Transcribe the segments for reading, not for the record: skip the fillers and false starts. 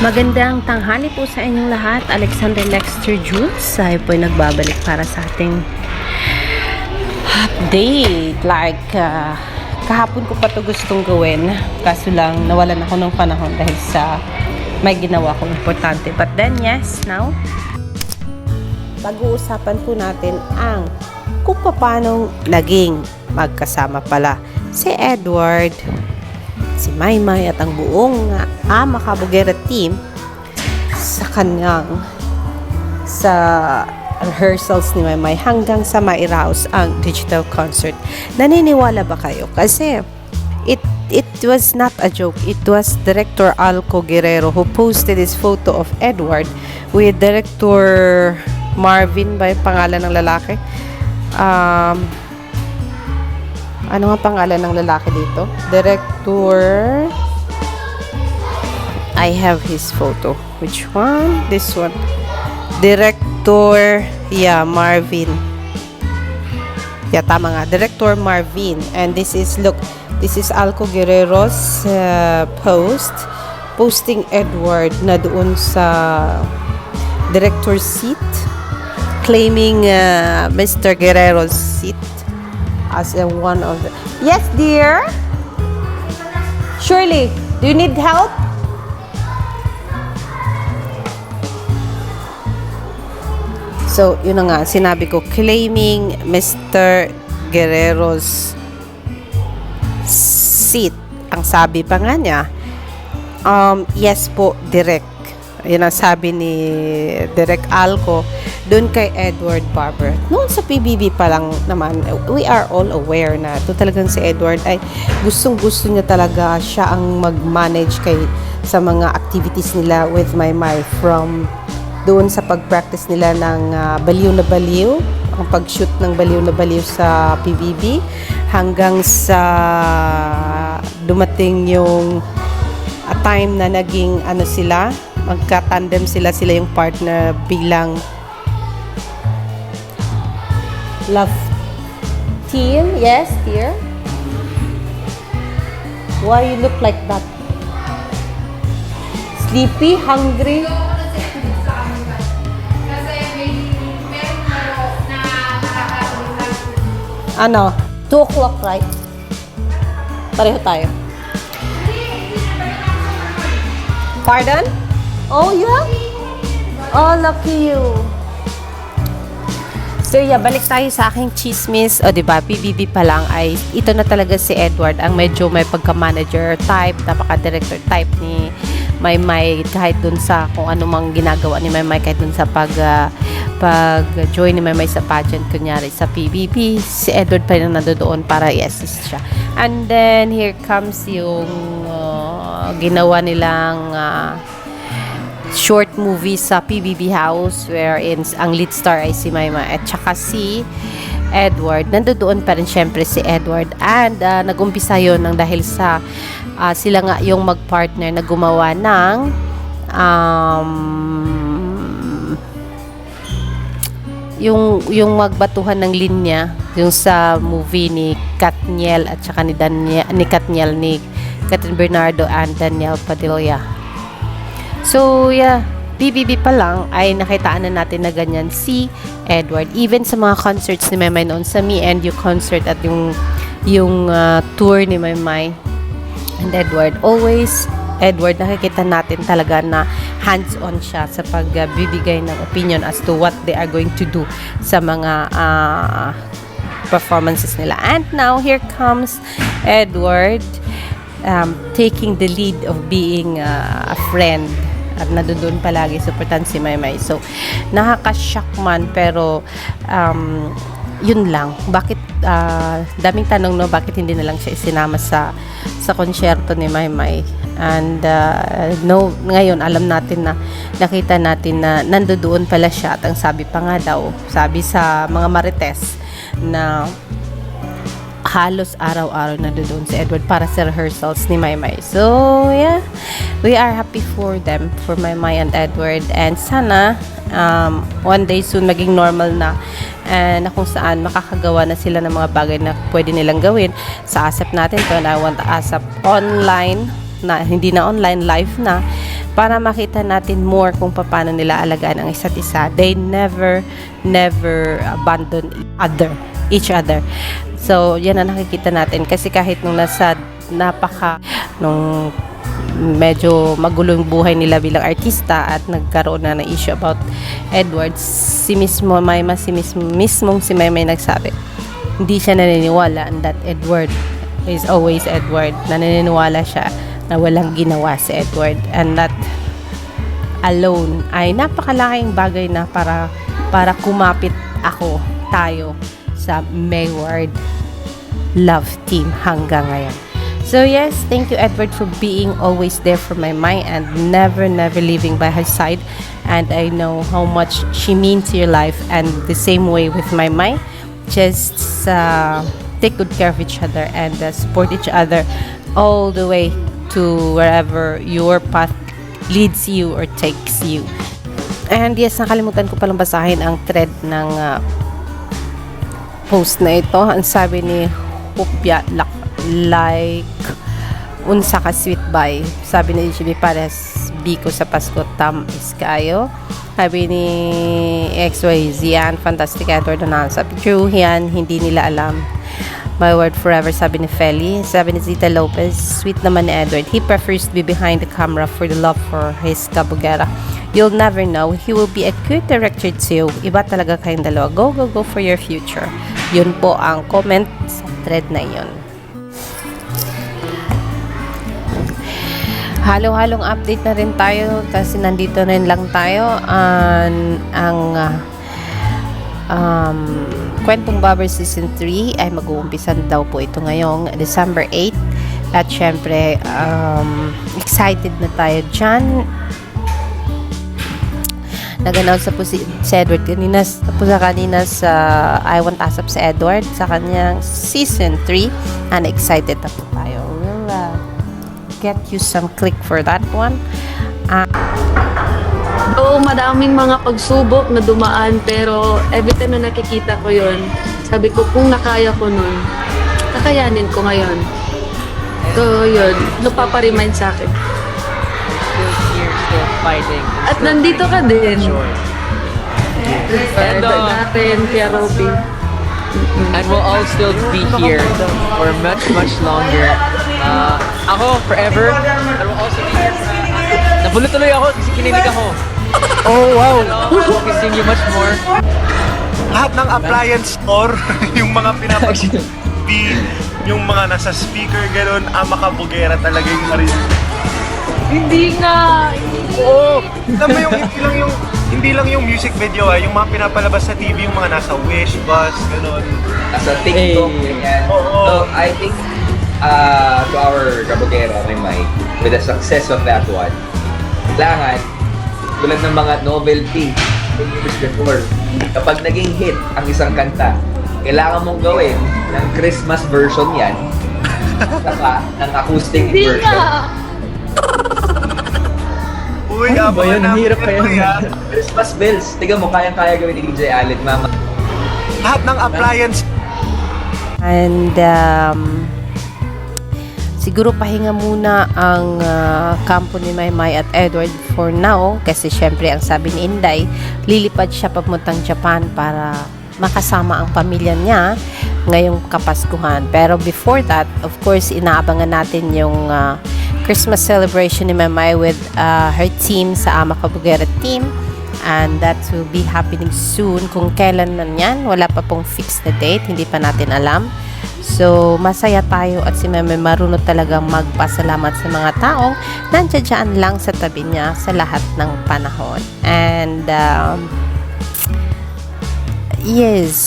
Magandang tanghali po sa inyong lahat. Alexander Lexter Jules ay po nagbabalik para sa ating update. Kahapon ko pa ito gustong gawin. Kaso lang, nawalan ako ng panahon dahil sa may ginawa kong importante. But then, yes, now, pag-uusapan po natin ang kung paano naging magkasama pala si Edward, si Maymay at ang buong Ama Kabugera team sa rehearsals ni Maymay hanggang sa mairaos ang digital concert. Naniniwala ba kayo? Kasi it was not a joke. It was Director Alco Guerrero who posted this photo of Edward with Director Marvin ba yung pangalan ng lalaki? Ano nga pangalan ng lalaki dito? Director... I have his photo. Which one? This one. Director... Yeah, Marvin. Yeah, tama nga. Director Marvin. And this is, look, this is Alco Guerrero's posting Edward na doon sa director's seat. Claiming Mr. Guerrero's seat as one of the... Yes, dear? Shirley, do you need help? So, yun na nga, sinabi ko, claiming Mr. Guerrero's seat. Ang sabi pa nga niya, yes po, direct. Yun ang sabi ni Direk Alco doon kay Edward Barber. Noon sa PBB pa lang naman, we are all aware na ito talagang si Edward ay gustong-gusto niya talaga siya ang mag-manage sa mga activities nila with Maymay, from doon sa pag-practice nila ng Baliw na Baliw, ang pag-shoot ng Baliw na Baliw sa PBB, hanggang sa dumating yung time na naging sila, magka-tandem sila yung partner bilang love team. Yes, dear? Why you look like that? Sleepy? Hungry? Ano? 2 o'clock, right? Pareho tayo. Pardon? Oh, yeah? Oh, lucky you. So, yeah, balik tayo sa aking chismis. O, diba, PBB pa lang ay ito na talaga si Edward, ang medyo may pagka-manager type, napaka-director type ni Maymay, kahit dun sa kung ano mang ginagawa ni Maymay, kahit dun sa pag-join ni Maymay sa pageant, kunyari sa PBB, si Edward pa rin nandoon para i-assist siya. And then, here comes yung ginawa nilang short movie sa PBB House, wherein ang lead star ay si Maymay at saka si Edward. Nandoon pa rin syempre si Edward, and nag-umpisa yun ng dahil sa sila nga yung mag-partner na gumawa ng yung magbatuhan ng linya yung sa movie ni Katniel at saka ni Katniel, ni Catherine Bernardo and Daniel Padilla. So, yeah, PBB pa lang ay nakitaan na natin na ganyan si Edward. Even sa mga concerts ni Maymay noon, sa Me and You concert at yung tour ni Maymay and Edward, always Edward, nakikita natin talaga na hands-on siya sa pagbibigay ng opinion as to what they are going to do sa mga performances nila. And now, here comes Edward taking the lead of being a friend. At nadoon palagi supportan si Maymay. So, nakaka-shock man, pero yun lang. Bakit, daming tanong, no, bakit hindi na lang siya isinama sa konsyerto ni Maymay? And no, ngayon alam natin na, nakita natin na nandoon pala siya. At ang sabi pa nga daw, sabi sa mga marites na halos araw-araw na doon si Edward para sa rehearsals ni Maymay. So, yeah, we are happy for them, for Maymay and Edward. And sana, one day soon maging normal na, and kung saan makakagawa na sila ng mga bagay na pwede nilang gawin sa ASAP natin to, and I want ASAP online, na hindi na online, live na, para makita natin more kung paano nila alagaan ang isa't isa. They never abandon each other. So, yan ang nakikita natin. Kasi kahit nung nung medyo magulong buhay nila bilang artista at nagkaroon na ng issue about Edward, mismong si Maymay nagsabi, hindi siya naniniwala that Edward is always Edward. Naniniwala siya na walang ginawa si Edward, and that alone ay napakalaking bagay na para kumapit tayo sa Mayward love team hanggang ngayon. So yes, thank you Edward for being always there for Maymay and never leaving by her side. And I know how much she means to your life, and the same way with Maymay. Just take good care of each other and support each other all the way to wherever your path leads you or takes you. And yes, nakalimutan ko palang basahin ang thread ng post na ito. Ang sabi ni Hupya, like unsa ka sweet bay. Sabi ni Jimmy Pares, Biko sa Pasko tam is kayo. Sabi ni XYZ yan, fantastic Edward Anansa. True yan, hindi nila alam. My word forever, sabi ni Feli. Sabi ni Zita Lopez, sweet naman ni Edward. He prefers to be behind the camera for the love for his kabugera. You'll never know. He will be a good director too. Iba talaga kayong dalawa. Go for your future. Yun po ang comment sa thread na yun. Halo-halong update na rin tayo kasi nandito rin lang tayo. Kwentong Bobber Season 3 ay mag-uumpisan daw po ito ngayong December 8. At syempre, excited na tayo dyan. Nag-announce na po si Edward kanina sa I Want Asap sa Edward sa kanyang Season 3. And excited na po tayo. We'll get you some click for that one. Madaming mga pagsubok na dumaan, pero every time na nakikita ko yun, sabi ko kung nakaya ko nun, kakayanin ko ngayon. So yun, napapa-remind sa akin. Still fighting. At nandito ka din. And, natin, Kuya Robby. and we'll all still be here for much longer. Ako, forever. And we'll also be here. Nabulot tuloy ako kasi kinilig ako. Oh, wow! We'll be seeing you much more. Lahat ng appliance store, yung mga pinapag-TV, yung mga nasa speaker, gano'n, makabugera talaga yung marinig. Hindi nga. Oo! Alam mo yung hindi lang yung music video yung mga pinapalabas sa TV, yung mga nasa Wish, Bus, gano'n. Sa TikTok, ganyan. Oo. So, I think, to our kabugera, Maymay, with the success of that one, kailangan, tulad ng mga novelty, years before, kapag naging hit ang isang kanta, kailangan mong gawin ng Christmas version yan, saka ng acoustic Hindi version. nga. Uy, Ano ba yun? Ang hirap pa yan. Christmas bells. Tignan mo, kayang-kaya gawin ni DJ Allen, mama. Lahat ng appliance And siguro pahinga muna ang kampo ni Maymay at Edward for now kasi syempre ang sabi ni Inday, lilipad siya papuntang Japan para makasama ang pamilya niya ngayong Kapaskuhan. Pero before that, of course, inaabangan natin yung Christmas celebration ni Maymay with her team sa Ama Kabugera team, and that will be happening soon. Kung kailan man yan, wala pa pong fixed na date, hindi pa natin alam. So, masaya tayo at si Maymay marunong talagang magpasalamat sa mga taong nandiyan lang sa tabi niya sa lahat ng panahon. And yes,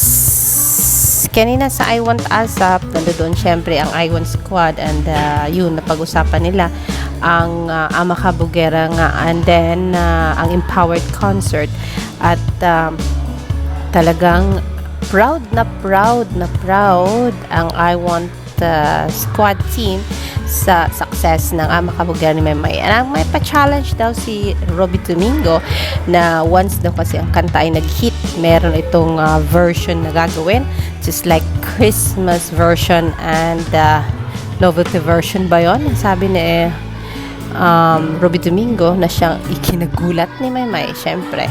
kanina sa I Want ASAP, nandoon syempre ang I Want Squad, and yun, napag-usapan nila ang Ama Kabugera nga, and then ang Empowered Concert, at talagang proud ang I Want Squad team sa success ng Ama Kabugera ni Maymay. And may pa-challenge daw si Robby Domingo na once daw kasi ang kanta ay nag-hit, meron itong version na gagawin, just like Christmas version and novelty version ba yun? Sabi ni Ruby Domingo na siyang ikinagulat ni Maymay. Syempre,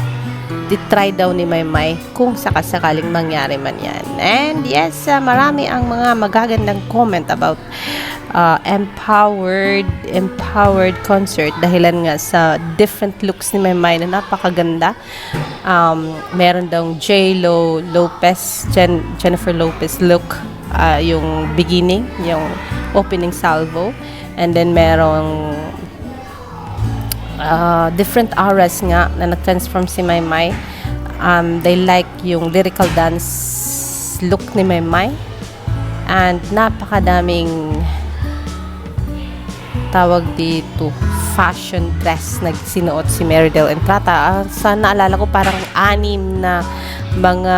try daw ni Maymay kung sakasakaling mangyari man yan. And yes, marami ang mga magagandang comment about empowered concert dahilan nga sa different looks ni Maymay na napakaganda. Meron daw Jennifer Lopez look, yung beginning, yung opening salvo, and then merong different auras nga na nag-transform si Maymay. They like yung lyrical dance look ni Maymay, and napakadaming tawag dito fashion dress na sinuot si Meridel Entrata. Sa naalala ko parang 6 na mga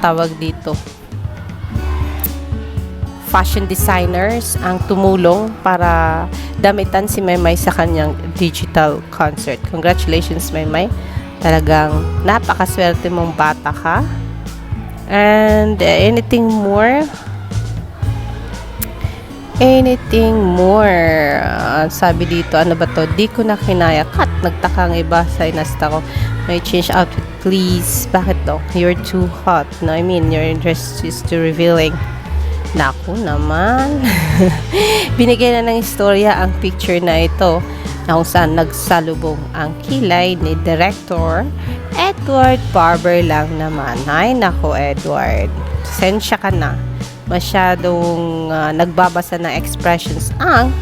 tawag dito fashion designers ang tumulong para damitan si Maymay sa kanyang digital concert. Congratulations, Maymay. Talagang napakaswerte mong bata ka. And anything more? Sabi dito, ano ba to? Di ko na kinaya. Cut, nagtaka ang iba sa inasta ko. May change outfit, please. Bakit to? You're too hot. No, I mean, your dress is too revealing. Naku naman. Binigay na ng istorya ang picture na ito na kung saan nagsalubong ang kilay ni Director Edward Barber lang naman. Ay, naku Edward. Sensya ka na. Masyadong nagbabasa ng expressions ang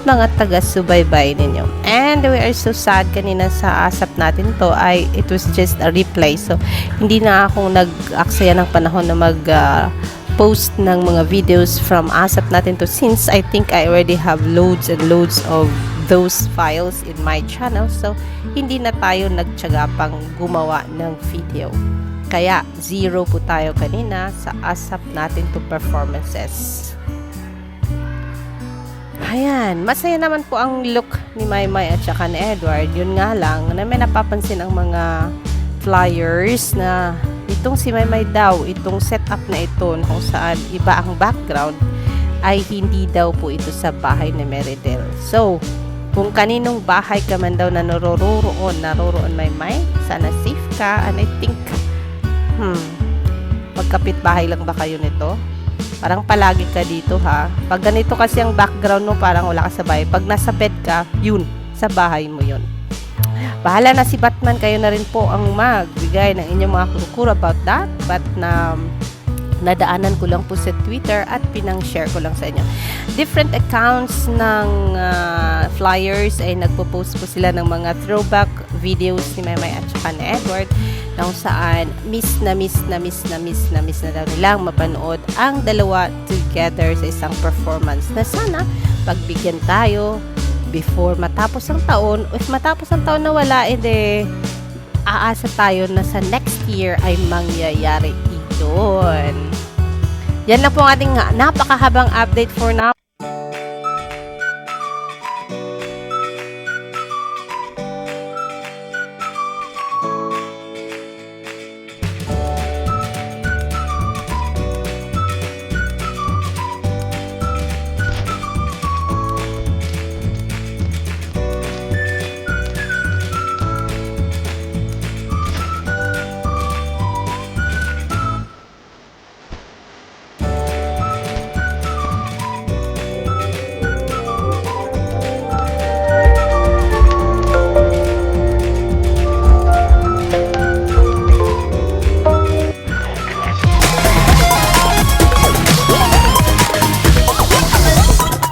mga taga-subaybay ninyo. And we are so sad kanina sa asap natin to ay it was just a replay. So, hindi na akong nag-aksaya ng panahon na post ng mga videos from ASAP natin to since I think I already have loads and loads of those files in my channel. So, hindi na tayo nagtiyaga pang gumawa ng video. Kaya, 0 po tayo kanina sa ASAP natin to performances. Ayan, masaya naman po ang look ni Maymay at saka ni Edward. Yun nga lang, na may napapansin ang mga flyers na itong si Maymay daw, itong setup na ito kung saan iba ang background ay hindi daw po ito sa bahay ni Meridel. So, kung kaninong bahay ka man daw na naroroon Maymay, sana safe ka. And I think magkapit bahay lang ba kayo nito? Parang palagi ka dito ha. Pag ganito kasi ang background mo, parang wala ka sa bahay. Pag nasa bed ka, yun, sa bahay mo yun. Bahala na si Batman, kayo na rin po ang magbigay ng inyong mga kuro about that. But nadaanan ko lang po sa Twitter at pinang-share ko lang sa inyo. Different accounts ng flyers ay nagpo-post po sila ng mga throwback videos ni Maymay at saka ni Edward na kung saan miss na daw nilang mapanood ang dalawa together sa isang performance na sana pagbigyan tayo before matapos ang taon. If matapos ang taon na wala, aasa tayo na sa next year ay mangyayari iyon. Yan lang po ang ating napakahabang update for now.